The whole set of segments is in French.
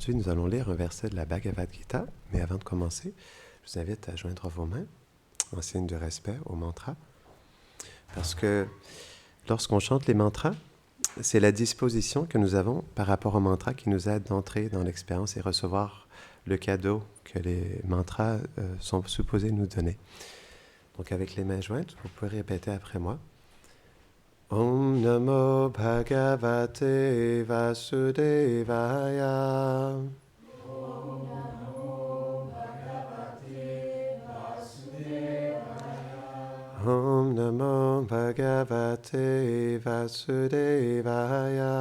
Aujourd'hui, nous allons lire un verset de la Bhagavad Gita, mais avant de commencer, je vous invite à joindre vos mains en signe de respect au mantra, parce que lorsqu'on chante les mantras, c'est la disposition que nous avons par rapport au mantra qui nous aide d'entrer dans l'expérience et recevoir le cadeau que les mantras sont supposés nous donner. Donc avec les mains jointes, vous pouvez répéter après moi. Om Namo Bhagavate Vasudevaya. Om Namo Bhagavate Vasudevaya.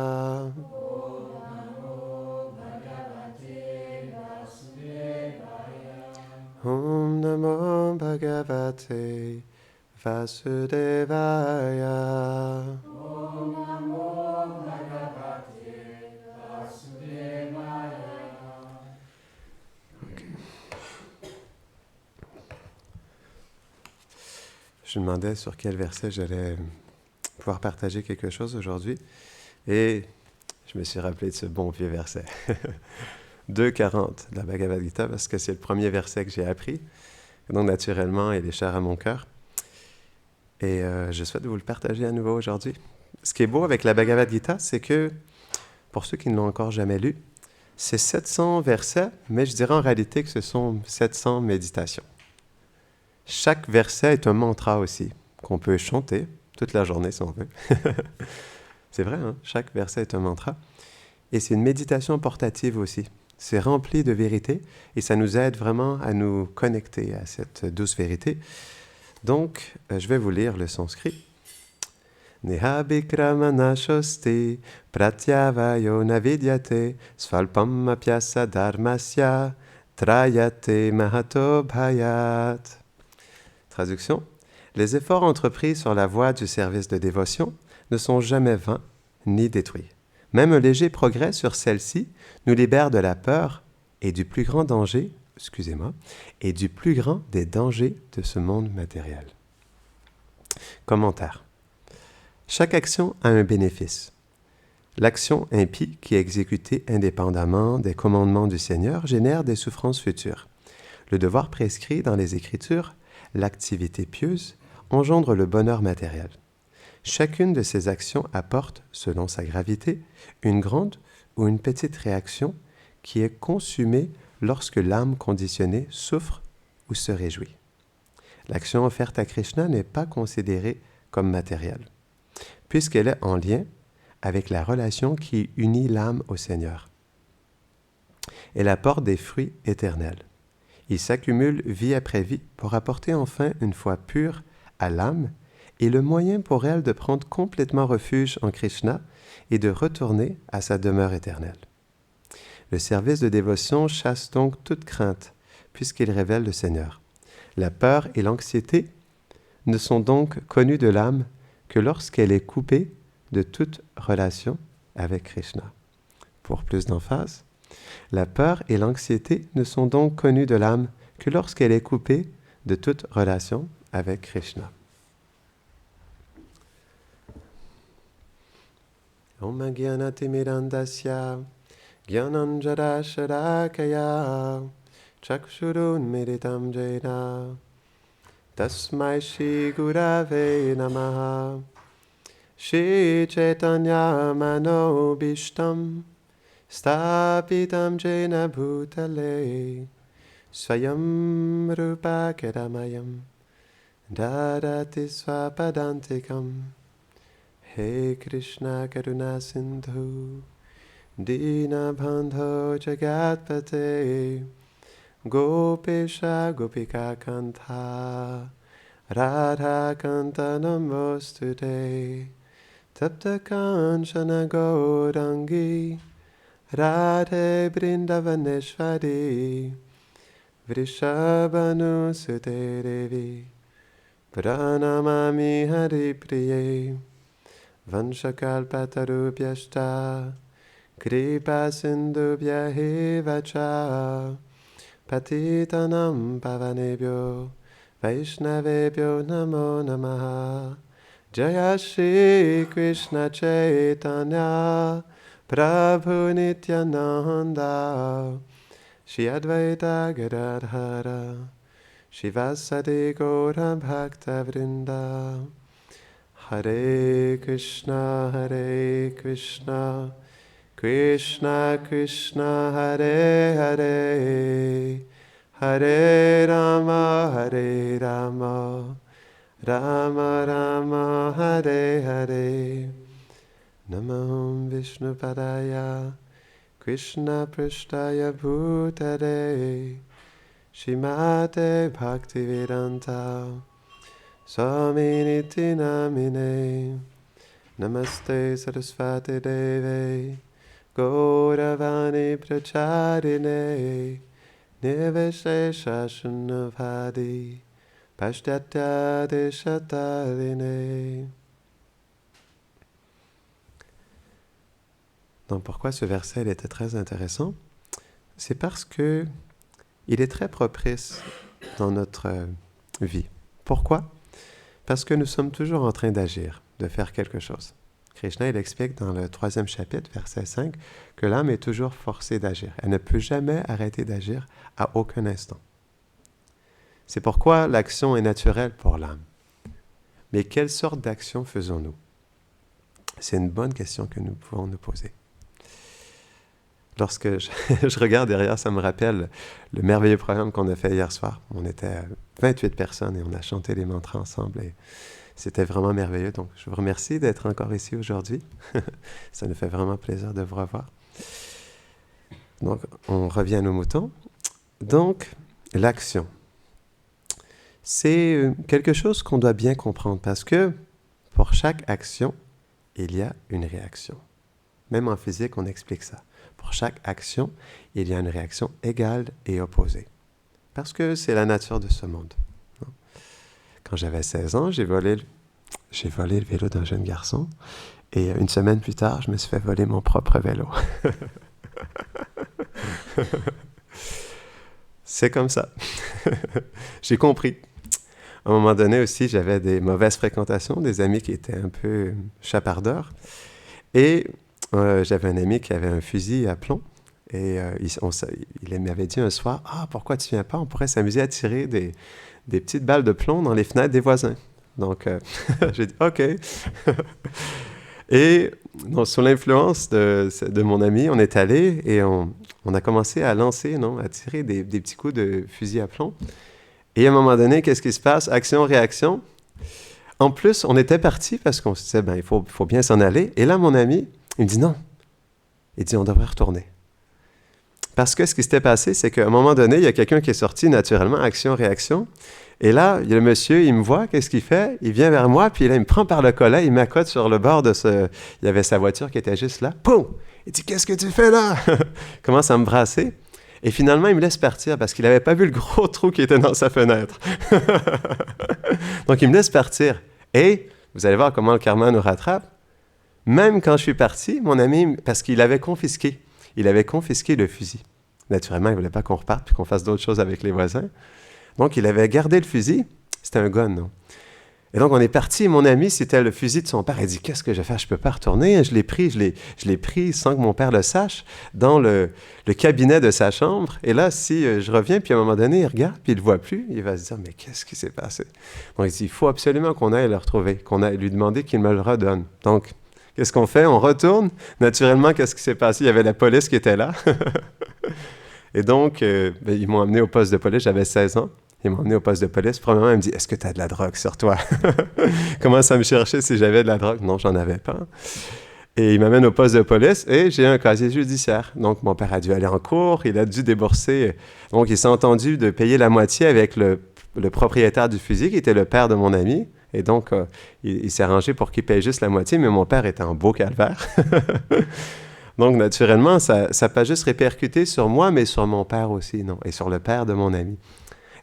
Om Namo Bhagavate Vasudevaya. Okay. Je me demandais sur quel verset j'allais pouvoir partager quelque chose aujourd'hui et je me suis rappelé de ce bon vieux verset. 2,40 de la Bhagavad Gita parce que c'est le premier verset que j'ai appris. Donc naturellement, il est cher à mon cœur. Et je souhaite vous le partager à nouveau aujourd'hui. Ce qui est beau avec la Bhagavad Gita, c'est que, pour ceux qui ne l'ont encore jamais lu, c'est 700 versets, mais je dirais en réalité que ce sont 700 méditations. Chaque verset est un mantra aussi, qu'on peut chanter toute la journée si on veut. C'est vrai, hein? Chaque verset est un mantra. Et c'est une méditation portative aussi. C'est rempli de vérité et ça nous aide vraiment à nous connecter à cette douce vérité. Donc, je vais vous lire le sanskrit. Neha bikramana shosti pratyavayo navidyate svalpam apyasa dharmasya trayate mahato bhayat. Traduction. Les efforts entrepris sur la voie du service de dévotion ne sont jamais vains ni détruits. Même un léger progrès sur celle-ci nous libère de la peur et du plus grand danger, et du plus grand des dangers de ce monde matériel. Commentaire. Chaque action a un bénéfice. L'action impie qui est exécutée indépendamment des commandements du Seigneur génère des souffrances futures. Le devoir prescrit dans les Écritures, l'activité pieuse, engendre le bonheur matériel. Chacune de ces actions apporte, selon sa gravité, une grande ou une petite réaction qui est consumée lorsque l'âme conditionnée souffre ou se réjouit. L'action offerte à Krishna n'est pas considérée comme matérielle, puisqu'elle est en lien avec la relation qui unit l'âme au Seigneur. Elle apporte des fruits éternels. Ils s'accumulent vie après vie pour apporter enfin une foi pure à l'âme et le moyen pour elle de prendre complètement refuge en Krishna et de retourner à sa demeure éternelle. Le service de dévotion chasse donc toute crainte, puisqu'il révèle le Seigneur. La peur et l'anxiété ne sont donc connues de l'âme que lorsqu'elle est coupée de toute relation avec Krishna. Pour plus d'emphase, la peur et l'anxiété ne sont donc connues de l'âme que lorsqu'elle est coupée de toute relation avec Krishna. Om Gyanatimirandasya Gyananjara Sharakaya Chakshurun Meditam Jena Tasmai Shri Gurave Namaha Shri Chaitanya Mano Bhishtam Stapitam Jena Bhutale Swayam Rupa Kedamayam Dadati Swapadantikam He Krishna Karuna Sindhu Dina Bandho Jagatpate Gopesha Gopika Kanta Radha Kanta Namostude Tapta Kanchana Gaurangi Radhe Brindavaneshwari Vrishabhanu Sute Devi Pranamami Hari Priye Vanshakalpatarubhyashta Kripa Sindhubhya Hevacha Patitanam Pavanebhyo Vaishnavebhyo Namo Namaha Jaya Shri Krishna Chaitanya Prabhu Nityananda, Shri Advaita Gadadhara, Shivasadi Gaura Bhakta Vrinda, Hare Krishna, Krishna Krishna, Hare Hare, Hare Rama, Rama Rama, Hare Hare. Namo Vishnu Padaya, Krishna Prishtaya Bhutale, Shrimate Bhaktivedanta Swami Niti Namine. Namaste Saraswati Deve, Gauravani Pracharine, Nirvishesha Shunnavadi, Pashtatya Deshatarine. Donc pourquoi ce verset il était très intéressant? C'est parce que il est très propice dans notre vie. Pourquoi? Parce que nous sommes toujours en train d'agir, de faire quelque chose. Krishna, il explique dans le 3e chapitre, verset 5, que l'âme est toujours forcée d'agir. Elle ne peut jamais arrêter d'agir à aucun instant. C'est pourquoi l'action est naturelle pour l'âme. Mais quelle sorte d'action faisons-nous? C'est une bonne question que nous pouvons nous poser. Lorsque je regarde derrière, ça me rappelle le merveilleux programme qu'on a fait hier soir. On était 28 personnes et on a chanté les mantras ensemble et c'était vraiment merveilleux. Donc, je vous remercie d'être encore ici aujourd'hui. Ça nous fait vraiment plaisir de vous revoir. Donc, on revient à nos moutons. Donc, l'action. C'est quelque chose qu'on doit bien comprendre parce que pour chaque action, il y a une réaction. Même en physique, on explique ça. Pour chaque action, il y a une réaction égale et opposée. Parce que c'est la nature de ce monde. Quand j'avais 16 ans, j'ai volé le vélo d'un jeune garçon. Et une semaine plus tard, je me suis fait voler mon propre vélo. C'est comme ça. J'ai compris. À un moment donné aussi, j'avais des mauvaises fréquentations, des amis qui étaient un peu chapardeurs. Et j'avais un ami qui avait un fusil à plomb. Et il m'avait dit un soir, « Ah, pourquoi tu viens pas? On pourrait s'amuser à tirer des petites balles de plomb dans les fenêtres des voisins. » Donc, j'ai dit, « OK. » Et donc, sous l'influence de mon ami, on est allé et on a commencé à lancer, à tirer des petits coups de fusil à plomb. Et à un moment donné, qu'est-ce qui se passe? Action-réaction. En plus, on était parti parce qu'on se disait, il faut bien s'en aller. Et là, mon ami, il me dit non. Il dit, on devrait retourner. Parce que ce qui s'était passé, c'est qu'à un moment donné, il y a quelqu'un qui est sorti naturellement, action-réaction. Et là, il y a le monsieur, il me voit, qu'est-ce qu'il fait? Il vient vers moi, puis là, il me prend par le collet, il m'accote sur le bord de ce... Il y avait sa voiture qui était juste là. Poum! Il dit, qu'est-ce que tu fais là? Il commence à me brasser. Et finalement, il me laisse partir parce qu'il n'avait pas vu le gros trou qui était dans sa fenêtre. Donc, il me laisse partir. Et vous allez voir comment le karma nous rattrape. Même quand je suis parti, mon ami, parce qu'il avait confisqué le fusil. Naturellement, il ne voulait pas qu'on reparte puis qu'on fasse d'autres choses avec les voisins. Donc, il avait gardé le fusil. C'était un gun, non? Et donc, on est parti. Mon ami, c'était le fusil de son père. Il dit, qu'est-ce que je fais? Je ne peux pas retourner. Je l'ai pris sans que mon père le sache dans le cabinet de sa chambre. Et là, si je reviens, puis à un moment donné, il regarde, puis il ne le voit plus, il va se dire, mais qu'est-ce qui s'est passé? Donc, il dit, il faut absolument qu'on aille le retrouver, qu'on aille lui demander qu'il me le redonne. Donc, qu'est-ce qu'on fait? On retourne. Naturellement, qu'est-ce qui s'est passé? Il y avait la police qui était là. Et donc, ils m'ont amené au poste de police. J'avais 16 ans. Ils m'ont emmené au poste de police. Premièrement, il me dit, est-ce que tu as de la drogue sur toi? Il commence à me chercher si j'avais de la drogue. Non, j'en avais pas. Et il m'amène au poste de police et j'ai un casier judiciaire. Donc, mon père a dû aller en cours. Il a dû débourser. Donc, il s'est entendu de payer la moitié avec le propriétaire du fusil, qui était le père de mon ami. Et donc, il s'est arrangé pour qu'il paye juste la moitié, mais mon père était en beau calvaire. Donc, naturellement, ça n'a pas juste répercuté sur moi, mais sur mon père aussi, non, et sur le père de mon ami.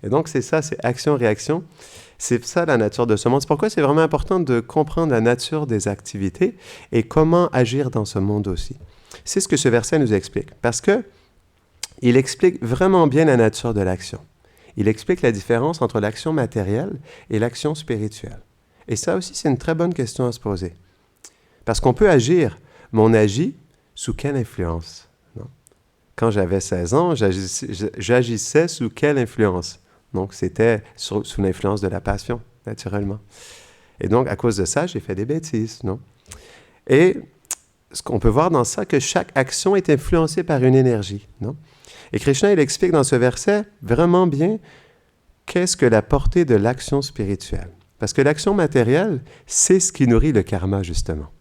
Et donc, c'est ça, c'est action-réaction. C'est ça la nature de ce monde. C'est pourquoi c'est vraiment important de comprendre la nature des activités et comment agir dans ce monde aussi. C'est ce que ce verset nous explique, parce que il explique vraiment bien la nature de l'action. Il explique la différence entre l'action matérielle et l'action spirituelle. Et ça aussi, c'est une très bonne question à se poser. Parce qu'on peut agir, mais on agit sous quelle influence? Non? Quand j'avais 16 ans, j'agissais sous quelle influence? Donc, c'était sous l'influence de la passion, naturellement. Et donc, à cause de ça, j'ai fait des bêtises, non? Et ce qu'on peut voir dans ça, que chaque action est influencée par une énergie, non? Et Krishna, il explique dans ce verset vraiment bien qu'est-ce que la portée de l'action spirituelle. Parce que l'action matérielle, c'est ce qui nourrit le karma, justement.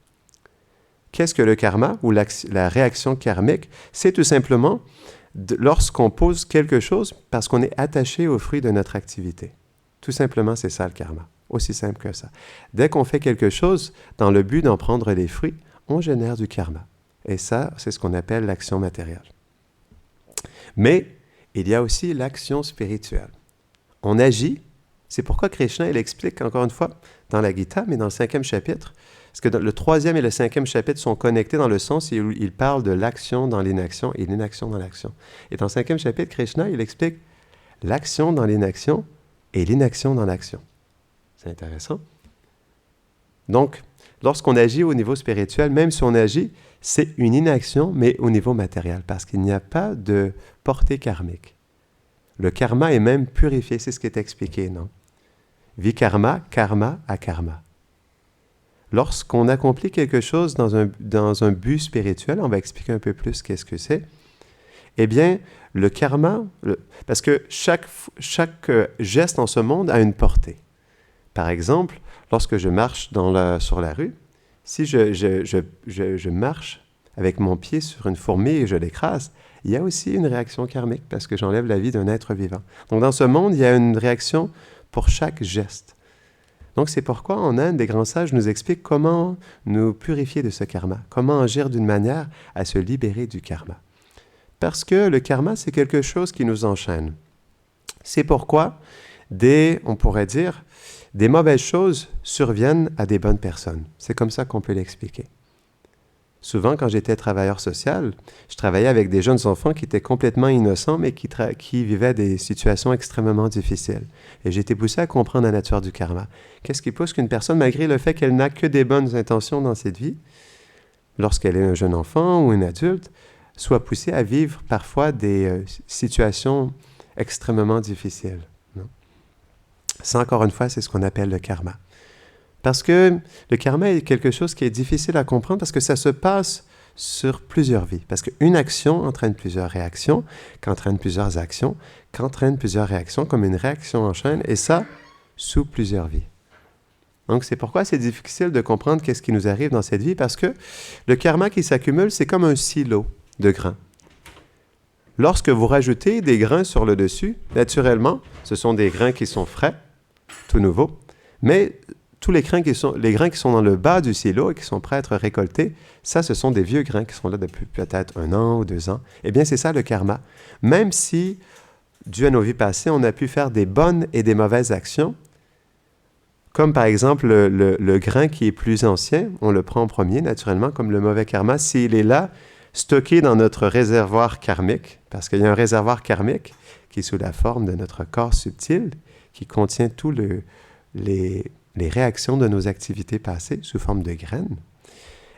Qu'est-ce que le karma ou la réaction karmique? C'est tout simplement lorsqu'on pose quelque chose parce qu'on est attaché au fruit de notre activité. Tout simplement, c'est ça le karma. Aussi simple que ça. Dès qu'on fait quelque chose dans le but d'en prendre les fruits, on génère du karma. Et ça, c'est ce qu'on appelle l'action matérielle. Mais il y a aussi l'action spirituelle. On agit, c'est pourquoi Krishna, il explique encore une fois dans la Gita, mais dans le 5e chapitre, parce que le 3e et le 5e chapitre sont connectés dans le sens où il parle de l'action dans l'inaction et l'inaction dans l'action. Et dans le 5e chapitre, Krishna, il explique l'action dans l'inaction et l'inaction dans l'action. C'est intéressant. Donc, lorsqu'on agit au niveau spirituel, même si on agit, c'est une inaction, mais au niveau matériel, parce qu'il n'y a pas de portée karmique. Le karma est même purifié, c'est ce qui est expliqué, non? Vikarma, karma, akarma. Lorsqu'on accomplit quelque chose dans un but spirituel, on va expliquer un peu plus qu'est-ce que c'est, eh bien, le karma, parce que chaque geste en ce monde a une portée. Par exemple, lorsque je marche sur la rue, si je marche avec mon pied sur une fourmi et je l'écrase, il y a aussi une réaction karmique parce que j'enlève la vie d'un être vivant. Donc dans ce monde, il y a une réaction pour chaque geste. Donc c'est pourquoi en Inde, les grands sages nous expliquent comment nous purifier de ce karma, comment agir d'une manière à se libérer du karma. Parce que le karma, c'est quelque chose qui nous enchaîne. C'est pourquoi on pourrait dire, des mauvaises choses surviennent à des bonnes personnes. C'est comme ça qu'on peut l'expliquer. Souvent, quand j'étais travailleur social, je travaillais avec des jeunes enfants qui étaient complètement innocents, mais qui vivaient des situations extrêmement difficiles. Et j'ai été poussé à comprendre la nature du karma. Qu'est-ce qui pousse qu'une personne, malgré le fait qu'elle n'a que des bonnes intentions dans cette vie, lorsqu'elle est un jeune enfant ou un adulte, soit poussée à vivre parfois des situations extrêmement difficiles. Non? Ça, encore une fois, c'est ce qu'on appelle le karma. Parce que le karma est quelque chose qui est difficile à comprendre parce que ça se passe sur plusieurs vies. Parce qu'une action entraîne plusieurs réactions, qu'entraîne plusieurs actions, qu'entraîne plusieurs réactions, comme une réaction en chaîne, et ça, sous plusieurs vies. Donc, c'est pourquoi c'est difficile de comprendre qu'est-ce qui nous arrive dans cette vie, parce que le karma qui s'accumule, c'est comme un silo de grains. Lorsque vous rajoutez des grains sur le dessus, naturellement, ce sont des grains qui sont frais, tout nouveaux, mais tous les grains qui sont dans le bas du silo et qui sont prêts à être récoltés, ça, ce sont des vieux grains qui sont là depuis peut-être 1 an ou 2 ans. Eh bien, c'est ça le karma. Même si, dû à nos vies passées, on a pu faire des bonnes et des mauvaises actions, comme par exemple le grain qui est plus ancien, on le prend en premier, naturellement, comme le mauvais karma, s'il est là, stocké dans notre réservoir karmique, parce qu'il y a un réservoir karmique qui est sous la forme de notre corps subtil, qui contient tous les réactions de nos activités passées sous forme de graines,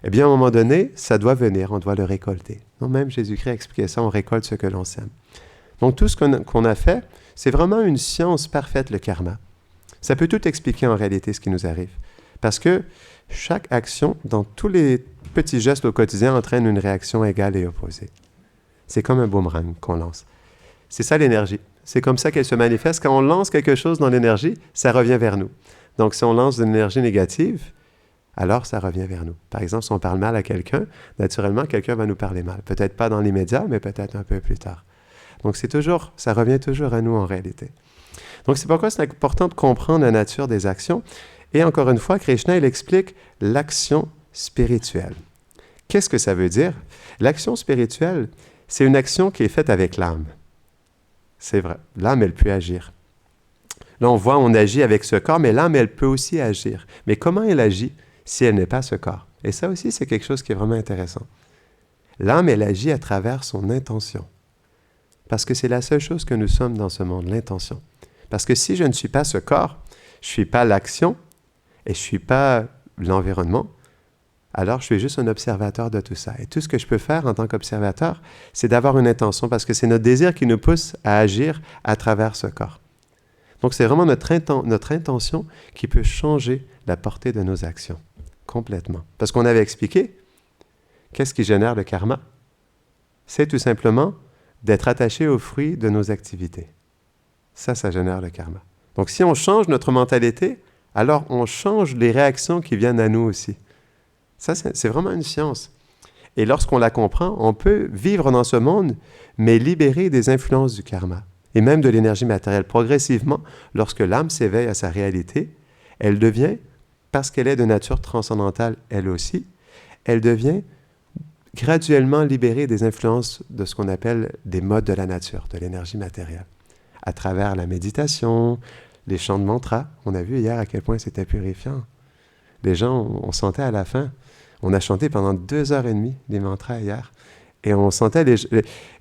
eh bien, à un moment donné, ça doit venir, on doit le récolter. Non, même Jésus-Christ a expliqué ça, on récolte ce que l'on sème. Donc, tout ce qu'on a fait, c'est vraiment une science parfaite, le karma. Ça peut tout expliquer en réalité ce qui nous arrive. Parce que chaque action, dans tous les petits gestes au quotidien, entraîne une réaction égale et opposée. C'est comme un boomerang qu'on lance. C'est ça l'énergie. C'est comme ça qu'elle se manifeste. Quand on lance quelque chose dans l'énergie, ça revient vers nous. Donc, si on lance de l'énergie négative, alors ça revient vers nous. Par exemple, si on parle mal à quelqu'un, naturellement, quelqu'un va nous parler mal. Peut-être pas dans l'immédiat, mais peut-être un peu plus tard. Donc, ça revient toujours à nous en réalité. Donc, c'est pourquoi c'est important de comprendre la nature des actions. Et encore une fois, Krishna, il explique l'action spirituelle. Qu'est-ce que ça veut dire? L'action spirituelle, c'est une action qui est faite avec l'âme. C'est vrai, l'âme, elle peut agir. Là, on agit avec ce corps, mais l'âme, elle peut aussi agir. Mais comment elle agit si elle n'est pas ce corps? Et ça aussi, c'est quelque chose qui est vraiment intéressant. L'âme, elle agit à travers son intention. Parce que c'est la seule chose que nous sommes dans ce monde, l'intention. Parce que si je ne suis pas ce corps, je ne suis pas l'action et je ne suis pas l'environnement, alors je suis juste un observateur de tout ça. Et tout ce que je peux faire en tant qu'observateur, c'est d'avoir une intention, parce que c'est notre désir qui nous pousse à agir à travers ce corps. Donc c'est vraiment notre intention qui peut changer la portée de nos actions, complètement. Parce qu'on avait expliqué, qu'est-ce qui génère le karma? C'est tout simplement d'être attaché aux fruits de nos activités. Ça génère le karma. Donc si on change notre mentalité, alors on change les réactions qui viennent à nous aussi. Ça, c'est vraiment une science. Et lorsqu'on la comprend, on peut vivre dans ce monde, mais libéré des influences du karma et même de l'énergie matérielle. Progressivement, lorsque l'âme s'éveille à sa réalité, elle devient, parce qu'elle est de nature transcendantale elle aussi, elle devient graduellement libérée des influences de ce qu'on appelle des modes de la nature, de l'énergie matérielle, à travers la méditation, les chants de mantras. On a vu hier à quel point c'était purifiant. Les gens, on sentait à la fin, on a chanté pendant 2h30 les mantras hier, et on sentait,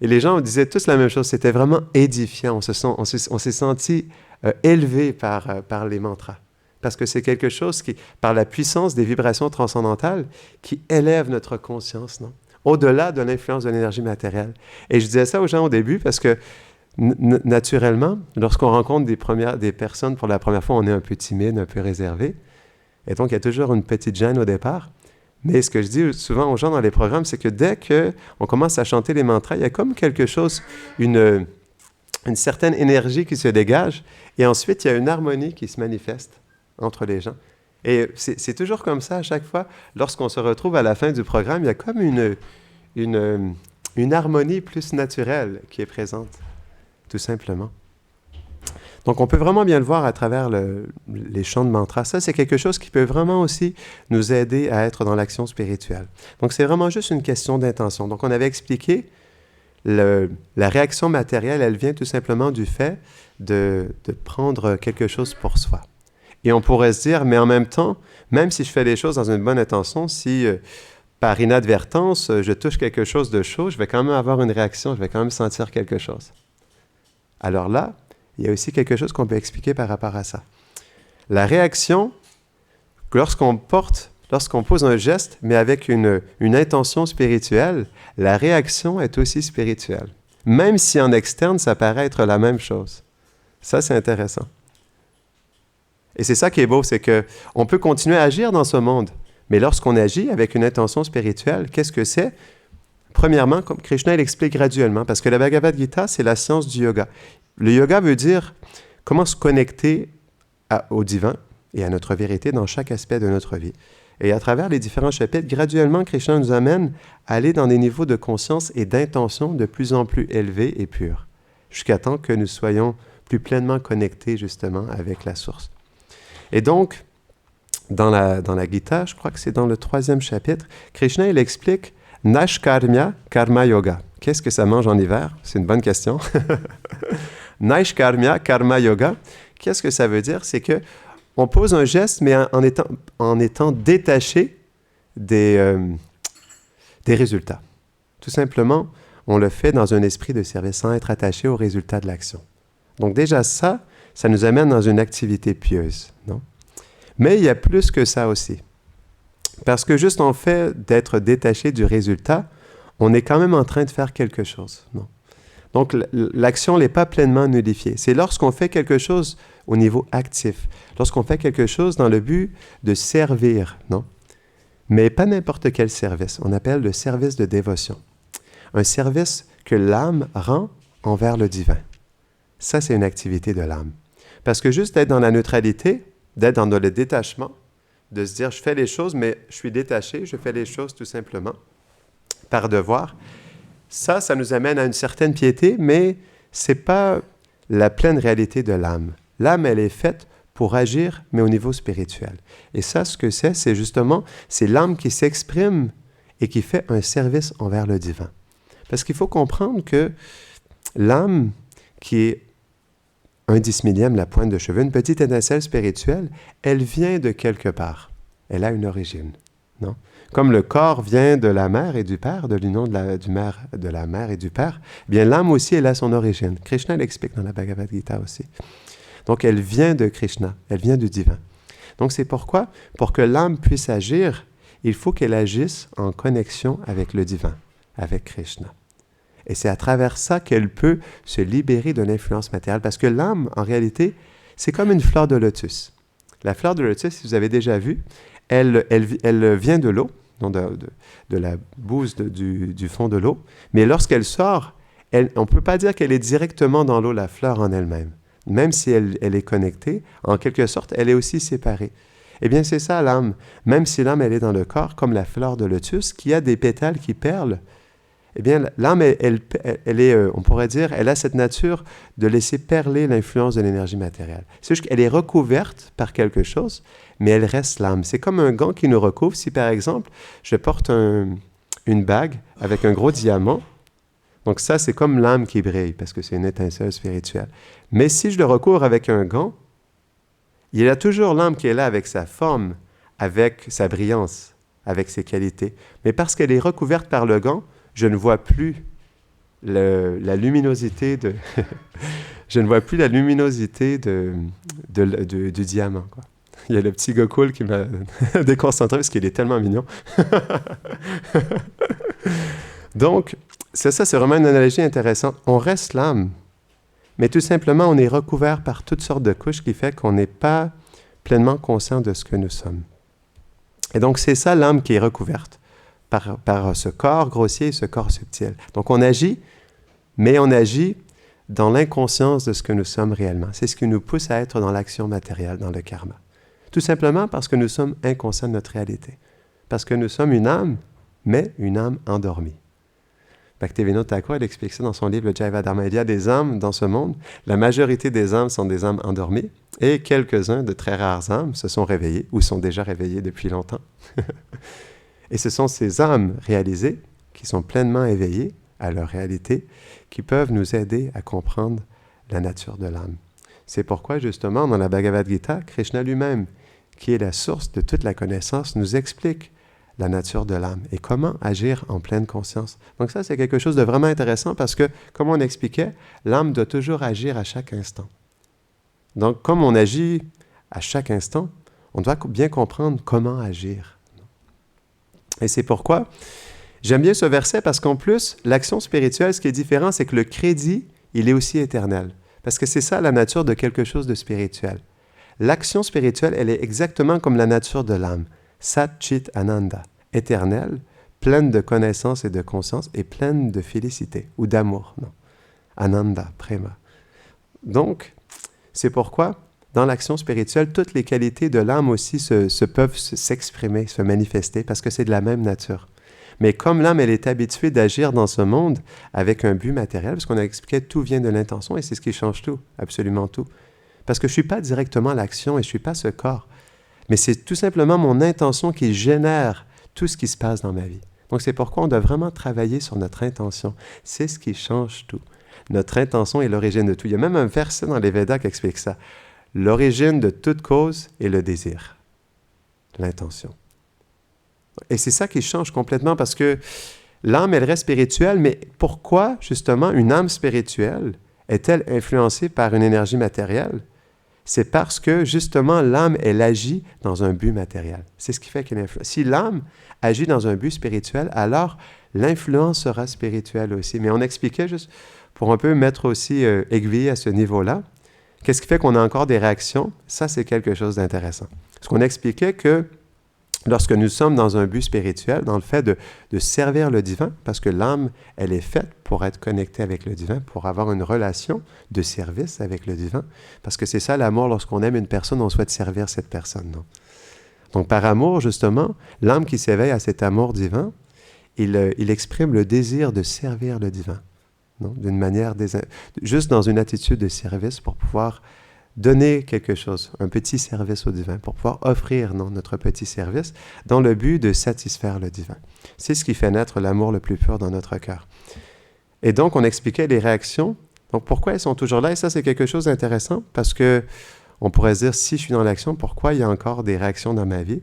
les gens disaient tous la même chose, c'était vraiment édifiant, on s'est senti élevé par les mantras. Parce que c'est quelque chose qui, par la puissance des vibrations transcendantales, qui élève notre conscience, non? Au-delà de l'influence de l'énergie matérielle. Et je disais ça aux gens au début parce que, naturellement, lorsqu'on rencontre des personnes pour la première fois, on est un peu timide, un peu réservé. Et donc, il y a toujours une petite gêne au départ. Mais ce que je dis souvent aux gens dans les programmes, c'est que dès qu'on commence à chanter les mantras, il y a comme quelque chose, une certaine énergie qui se dégage. Et ensuite, il y a une harmonie qui se manifeste entre les gens. Et c'est toujours comme ça à chaque fois. Lorsqu'on se retrouve à la fin du programme, il y a comme une harmonie plus naturelle qui est présente, tout simplement. Donc, on peut vraiment bien le voir à travers les chants de mantras. Ça, c'est quelque chose qui peut vraiment aussi nous aider à être dans l'action spirituelle. Donc, c'est vraiment juste une question d'intention. Donc, on avait expliqué la réaction matérielle, elle vient tout simplement du fait de prendre quelque chose pour soi. Et on pourrait se dire, mais en même temps, même si je fais les choses dans une bonne intention, si par inadvertance, je touche quelque chose de chaud, je vais quand même avoir une réaction, je vais quand même sentir quelque chose. Alors là, il y a aussi quelque chose qu'on peut expliquer par rapport à ça. La réaction, lorsqu'on pose un geste, mais avec une intention spirituelle, la réaction est aussi spirituelle. Même si en externe, ça paraît être la même chose. Ça, c'est intéressant. Et c'est ça qui est beau, c'est qu'on peut continuer à agir dans ce monde. Mais lorsqu'on agit avec une intention spirituelle, qu'est-ce que c'est? Premièrement, comme Krishna l'explique graduellement, parce que la Bhagavad Gita, c'est la science du yoga. Le yoga veut dire comment se connecter au divin et à notre vérité dans chaque aspect de notre vie. Et à travers les différents chapitres, graduellement, Krishna nous amène à aller dans des niveaux de conscience et d'intention de plus en plus élevés et purs, jusqu'à temps que nous soyons plus pleinement connectés justement avec la source. Et donc, dans la Gita, je crois que c'est dans le 3e chapitre, Krishna, il explique Naishkarmya Karma Yoga. Qu'est-ce que ça mange en hiver? C'est une bonne question. Naishkarmya Karma Yoga, qu'est-ce que ça veut dire? C'est qu'on pose un geste, mais en étant détaché des résultats. Tout simplement, on le fait dans un esprit de service, sans être attaché aux résultats de l'action. Donc déjà ça nous amène dans une activité pieuse, non? Mais il y a plus que ça aussi. Parce que juste en fait d'être détaché du résultat, on est quand même en train de faire quelque chose, non? Donc l'action n'est pas pleinement nullifiée. C'est lorsqu'on fait quelque chose au niveau actif, lorsqu'on fait quelque chose dans le but de servir, non? Mais pas n'importe quel service. On appelle le service de dévotion. Un service que l'âme rend envers le divin. Ça, c'est une activité de l'âme. Parce que juste d'être dans la neutralité, d'être dans le détachement, de se dire, je fais les choses, mais je suis détaché, je fais les choses tout simplement par devoir, ça nous amène à une certaine piété, mais ce n'est pas la pleine réalité de l'âme. L'âme, elle est faite pour agir, mais au niveau spirituel. Et ça, ce que c'est justement, c'est l'âme qui s'exprime et qui fait un service envers le divin. Parce qu'il faut comprendre que l'âme, qui est un 10 millième, la pointe de cheveux, une petite étincelle spirituelle, elle vient de quelque part. Elle a une origine, non? Comme le corps vient de la mère et du père, de l'union de la mère et du père, bien l'âme aussi, elle a son origine. Krishna l'explique dans la Bhagavad Gita aussi. Donc, elle vient de Krishna, elle vient du divin. Donc, c'est pourquoi, pour que l'âme puisse agir, il faut qu'elle agisse en connexion avec le divin, avec Krishna. Et c'est à travers ça qu'elle peut se libérer de l'influence matérielle. Parce que l'âme, en réalité, c'est comme une fleur de lotus. La fleur de lotus, si vous avez déjà vu, elle vient de l'eau, donc de la bouse du fond de l'eau. Mais lorsqu'elle sort, on ne peut pas dire qu'elle est directement dans l'eau, la fleur en elle-même. Même si elle est connectée, en quelque sorte, elle est aussi séparée. Eh bien, c'est ça l'âme. Même si l'âme, elle est dans le corps, comme la fleur de lotus, qui a des pétales qui perlent, eh bien, l'âme, elle est, on pourrait dire, elle a cette nature de laisser perler l'influence de l'énergie matérielle. C'est juste qu'elle est recouverte par quelque chose, mais elle reste l'âme. C'est comme un gant qui nous recouvre. Si, par exemple, je porte une bague avec un gros diamant, donc ça, c'est comme l'âme qui brille, parce que c'est une étincelle spirituelle. Mais si je le recouvre avec un gant, il y a toujours l'âme qui est là avec sa forme, avec sa brillance, avec ses qualités. Mais parce qu'elle est recouverte par le gant, je ne vois plus la luminosité de je ne vois plus la luminosité du diamant, quoi. Il y a le petit Gokul qui m'a déconcentré parce qu'il est tellement mignon. Donc, c'est vraiment une analogie intéressante. On reste l'âme, mais tout simplement, on est recouvert par toutes sortes de couches qui fait qu'on n'est pas pleinement conscient de ce que nous sommes. Et donc, c'est ça l'âme qui est recouverte par ce corps grossier et ce corps subtil. Donc, on agit, mais on agit dans l'inconscience de ce que nous sommes réellement. C'est ce qui nous pousse à être dans l'action matérielle, dans le karma. Tout simplement parce que nous sommes inconscients de notre réalité. Parce que nous sommes une âme, mais une âme endormie. Bhaktivinoda Thakur, il explique ça dans son livre, le Jaiva Dharma. Il y a des âmes dans ce monde. La majorité des âmes sont des âmes endormies. Et quelques-uns de très rares âmes se sont réveillés, ou sont déjà réveillés depuis longtemps. Et ce sont ces âmes réalisées, qui sont pleinement éveillées à leur réalité, qui peuvent nous aider à comprendre la nature de l'âme. C'est pourquoi, justement, dans la Bhagavad Gita, Krishna lui-même, qui est la source de toute la connaissance, nous explique la nature de l'âme et comment agir en pleine conscience. Donc ça, c'est quelque chose de vraiment intéressant parce que, comme on expliquait, l'âme doit toujours agir à chaque instant. Donc, comme on agit à chaque instant, on doit bien comprendre comment agir. Et c'est pourquoi j'aime bien ce verset parce qu'en plus, l'action spirituelle, ce qui est différent, c'est que le crédit, il est aussi éternel. Parce que c'est ça la nature de quelque chose de spirituel. L'action spirituelle, elle est exactement comme la nature de l'âme. Sat Chit Ananda, éternelle, pleine de connaissance et de conscience et pleine de félicité ou d'amour. Non. Ananda, Prema. Donc, c'est pourquoi, dans l'action spirituelle, toutes les qualités de l'âme aussi peuvent s'exprimer, se manifester, parce que c'est de la même nature. Mais comme l'âme, elle est habituée d'agir dans ce monde avec un but matériel, parce qu'on a expliqué, tout vient de l'intention, et c'est ce qui change tout, absolument tout. Parce que je ne suis pas directement l'action et je ne suis pas ce corps. Mais c'est tout simplement mon intention qui génère tout ce qui se passe dans ma vie. Donc c'est pourquoi on doit vraiment travailler sur notre intention. C'est ce qui change tout. Notre intention est l'origine de tout. Il y a même un verset dans les Védas qui explique ça. L'origine de toute cause est le désir, l'intention. Et c'est ça qui change complètement parce que l'âme, elle reste spirituelle, mais pourquoi justement une âme spirituelle est-elle influencée par une énergie matérielle? C'est parce que, justement, l'âme, elle agit dans un but matériel. C'est ce qui fait qu'elle influence. Si l'âme agit dans un but spirituel, alors l'influence sera spirituelle aussi. Mais on expliquait juste, pour un peu mettre aussi aiguille à ce niveau-là, qu'est-ce qui fait qu'on a encore des réactions? Ça, c'est quelque chose d'intéressant. Parce qu'on expliquait que lorsque nous sommes dans un but spirituel, dans le fait de servir le divin, parce que l'âme, elle est faite pour être connectée avec le divin, pour avoir une relation de service avec le divin, parce que c'est ça l'amour, lorsqu'on aime une personne, on souhaite servir cette personne. Non? Donc par amour, justement, l'âme qui s'éveille à cet amour divin, il exprime le désir de servir le divin, non? D'une manière, juste dans une attitude de service pour pouvoir donner quelque chose, un petit service au divin, pour pouvoir offrir notre petit service dans le but de satisfaire le divin. C'est ce qui fait naître l'amour le plus pur dans notre cœur. Et donc, on expliquait les réactions. Donc, pourquoi elles sont toujours là? Et ça, c'est quelque chose d'intéressant parce que on pourrait se dire, si je suis dans l'action, pourquoi il y a encore des réactions dans ma vie?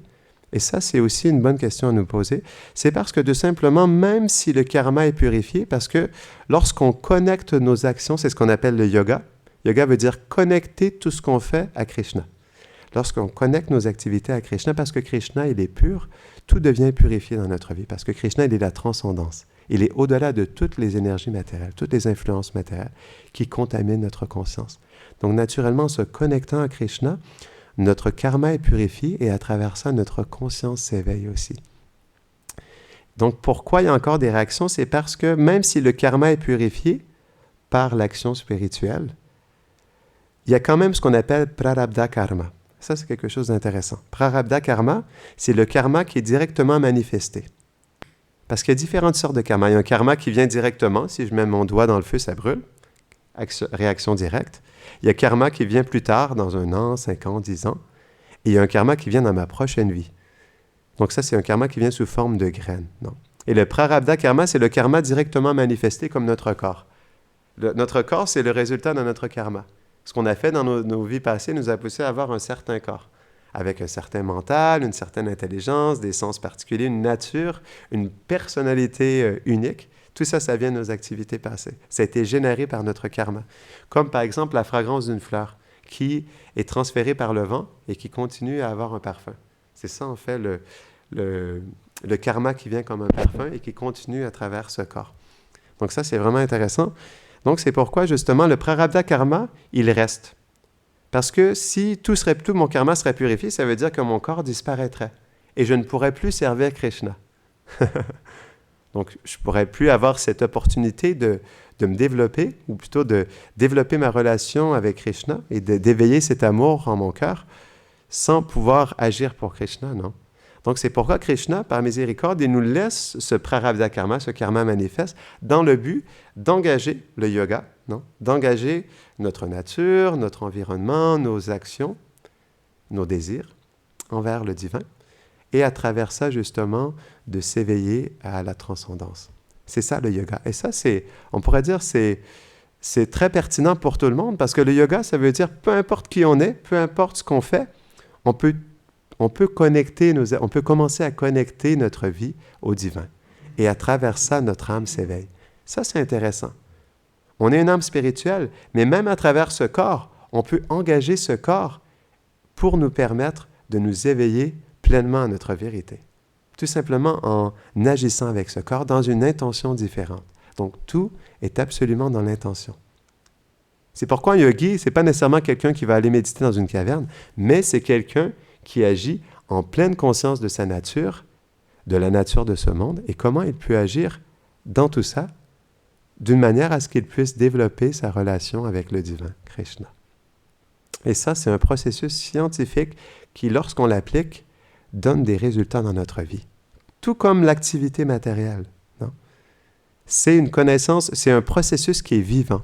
Et ça, c'est aussi une bonne question à nous poser. C'est parce que, tout simplement, même si le karma est purifié, parce que lorsqu'on connecte nos actions, c'est ce qu'on appelle le yoga. Yoga veut dire connecter tout ce qu'on fait à Krishna. lorsqu'on connecte nos activités à Krishna, parce que Krishna, il est pur, tout devient purifié dans notre vie, parce que Krishna, il est la transcendance. Il est au-delà de toutes les énergies matérielles, toutes les influences matérielles qui contaminent notre conscience. Donc, naturellement, en se connectant à Krishna, notre karma est purifié et à travers ça, notre conscience s'éveille aussi. Donc, pourquoi il y a encore des réactions? C'est parce que même si le karma est purifié par l'action spirituelle, il y a quand même ce qu'on appelle prarabdha karma. Ça, c'est quelque chose d'intéressant. Prarabdha karma, c'est le karma qui est directement manifesté. Parce qu'il y a différentes sortes de karma. Il y a un karma qui vient directement. Si je mets mon doigt dans le feu, ça brûle. Réaction directe. Il y a un karma qui vient plus tard, dans 1 an, 5 ans, 10 ans. Et il y a un karma qui vient dans ma prochaine vie. Donc ça, c'est un karma qui vient sous forme de graines. Non? Et le prarabdha karma, c'est le karma directement manifesté comme notre corps. Notre corps, c'est le résultat de notre karma. Ce qu'on a fait dans nos vies passées nous a poussé à avoir un certain corps, avec un certain mental, une certaine intelligence, des sens particuliers, une nature, une personnalité unique. Tout ça, ça vient de nos activités passées. Ça a été généré par notre karma. Comme par exemple la fragrance d'une fleur qui est transférée par le vent et qui continue à avoir un parfum. C'est ça, en fait, le karma qui vient comme un parfum et qui continue à travers ce corps. Donc ça, c'est vraiment intéressant. Donc, c'est pourquoi, justement, le prarabdha karma, il reste. Parce que si tout mon karma serait purifié, ça veut dire que mon corps disparaîtrait. Et je ne pourrais plus servir Krishna. Donc, je ne pourrais plus avoir cette opportunité de me développer, ou plutôt de développer ma relation avec Krishna et d'éveiller cet amour en mon cœur sans pouvoir agir pour Krishna, non? Donc, c'est pourquoi Krishna, par miséricorde, il nous laisse ce prarabdha karma, ce karma manifeste, dans le but d'engager le yoga, non? D'engager notre nature, notre environnement, nos actions, nos désirs envers le divin, et à travers ça, justement, de s'éveiller à la transcendance. C'est ça le yoga. Et ça, on pourrait dire, c'est très pertinent pour tout le monde, parce que le yoga, ça veut dire, peu importe qui on est, peu importe ce qu'on fait, on peut commencer à connecter notre vie au divin. Et à travers ça, notre âme s'éveille. Ça, c'est intéressant. On est une âme spirituelle, mais même à travers ce corps, on peut engager ce corps pour nous permettre de nous éveiller pleinement à notre vérité. Tout simplement en agissant avec ce corps dans une intention différente. Donc, tout est absolument dans l'intention. C'est pourquoi un yogi, ce n'est pas nécessairement quelqu'un qui va aller méditer dans une caverne, mais c'est quelqu'un qui agit en pleine conscience de sa nature, de la nature de ce monde, et comment il peut agir dans tout ça, d'une manière à ce qu'il puisse développer sa relation avec le divin, Krishna. Et ça, c'est un processus scientifique qui, lorsqu'on l'applique, donne des résultats dans notre vie. Tout comme l'activité matérielle. Non? C'est une connaissance, c'est un processus qui est vivant.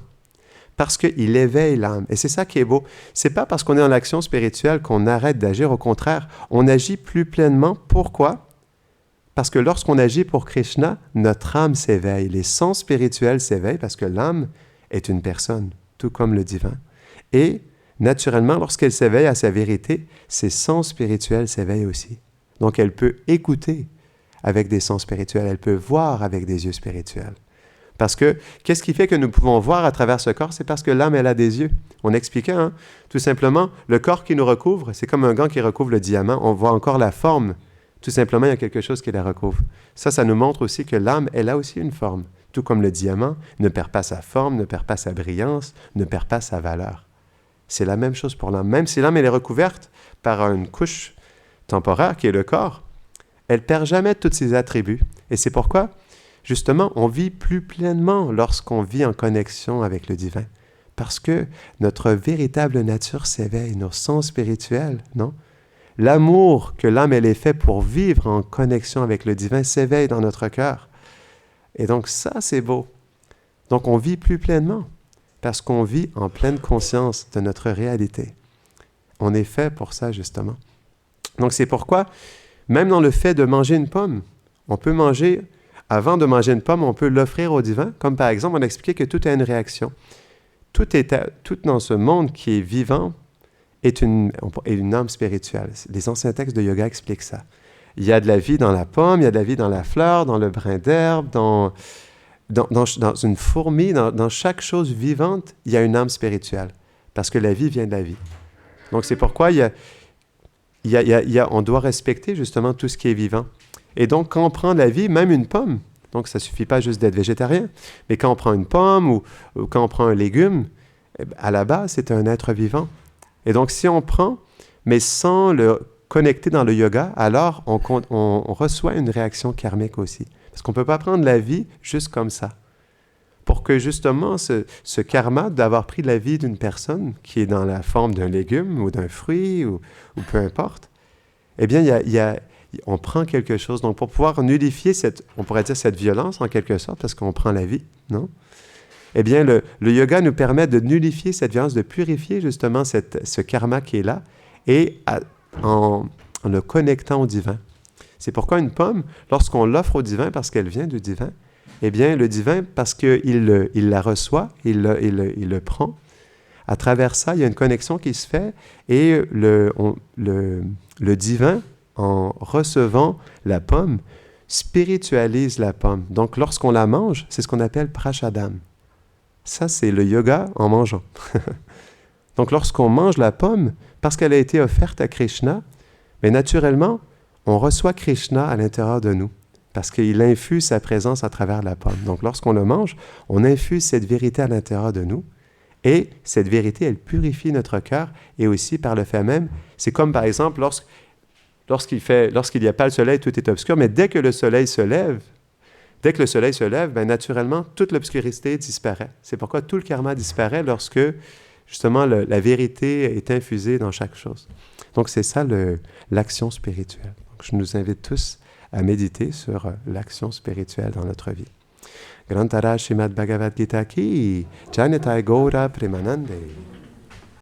Parce qu'il éveille l'âme. Et c'est ça qui est beau. C'est pas parce qu'on est en l'action spirituelle qu'on arrête d'agir. Au contraire, on agit plus pleinement. Pourquoi? Parce que lorsqu'on agit pour Krishna, notre âme s'éveille. Les sens spirituels s'éveillent parce que l'âme est une personne, tout comme le divin. Et naturellement, lorsqu'elle s'éveille à sa vérité, ses sens spirituels s'éveillent aussi. Donc, elle peut écouter avec des sens spirituels. Elle peut voir avec des yeux spirituels. Parce que, qu'est-ce qui fait que nous pouvons voir à travers ce corps? C'est parce que l'âme, elle a des yeux. On expliquait, tout simplement, le corps qui nous recouvre, c'est comme un gant qui recouvre le diamant. On voit encore la forme. Tout simplement, il y a quelque chose qui la recouvre. Ça nous montre aussi que l'âme, elle a aussi une forme. Tout comme le diamant ne perd pas sa forme, ne perd pas sa brillance, ne perd pas sa valeur. C'est la même chose pour l'âme. Même si l'âme, elle est recouverte par une couche temporaire qui est le corps, elle ne perd jamais tous ses attributs. Et c'est pourquoi justement, on vit plus pleinement lorsqu'on vit en connexion avec le divin. Parce que notre véritable nature s'éveille, nos sens spirituels, non? L'amour que l'âme, elle est faite pour vivre en connexion avec le divin s'éveille dans notre cœur. Et donc ça, c'est beau. Donc on vit plus pleinement parce qu'on vit en pleine conscience de notre réalité. On est fait pour ça, justement. Donc c'est pourquoi, même dans le fait de manger une pomme, on peut manger... Avant de manger une pomme, on peut l'offrir au divin, comme par exemple, on a expliqué que tout a une réaction. Tout dans ce monde qui est vivant est une âme spirituelle. Les anciens textes de yoga expliquent ça. Il y a de la vie dans la pomme, il y a de la vie dans la fleur, dans le brin d'herbe, dans une fourmi, dans chaque chose vivante, il y a une âme spirituelle, parce que la vie vient de la vie. Donc c'est pourquoi on doit respecter justement tout ce qui est vivant. Et donc, quand on prend la vie, même une pomme, donc ça ne suffit pas juste d'être végétarien, mais quand on prend une pomme ou quand on prend un légume, à la base, c'est un être vivant. Et donc, si on prend, mais sans le connecter dans le yoga, alors on reçoit une réaction karmique aussi. Parce qu'on ne peut pas prendre la vie juste comme ça. Pour que justement ce karma d'avoir pris la vie d'une personne qui est dans la forme d'un légume ou d'un fruit ou peu importe, eh bien, on prend quelque chose. Donc, pour pouvoir nullifier on pourrait dire cette violence en quelque sorte, parce qu'on prend la vie, non? Eh bien, le yoga nous permet de nullifier cette violence, de purifier justement ce karma qui est là, et en le connectant au divin. C'est pourquoi une pomme, lorsqu'on l'offre au divin parce qu'elle vient du divin, eh bien, le divin, parce qu'il la reçoit, il le prend, à travers ça, il y a une connexion qui se fait, et le divin, en recevant la pomme, spiritualise la pomme. Donc, lorsqu'on la mange, c'est ce qu'on appelle prashadam. Ça, c'est le yoga en mangeant. Donc, lorsqu'on mange la pomme, parce qu'elle a été offerte à Krishna, mais naturellement, on reçoit Krishna à l'intérieur de nous, parce qu'il infuse sa présence à travers la pomme. Donc, lorsqu'on le mange, on infuse cette vérité à l'intérieur de nous, et cette vérité, elle purifie notre cœur, et aussi par le fait même, c'est comme par exemple, lorsqu'il n'y a pas le soleil, tout est obscur, mais dès que le soleil se lève, ben, naturellement, toute l'obscurité disparaît. C'est pourquoi tout le karma disparaît lorsque, justement, la vérité est infusée dans chaque chose. Donc, c'est ça l'action spirituelle. Donc, je nous invite tous à méditer sur l'action spirituelle dans notre vie. Grantara Srimad Bhagavad Gita ki, Janatai Gaura Premanande.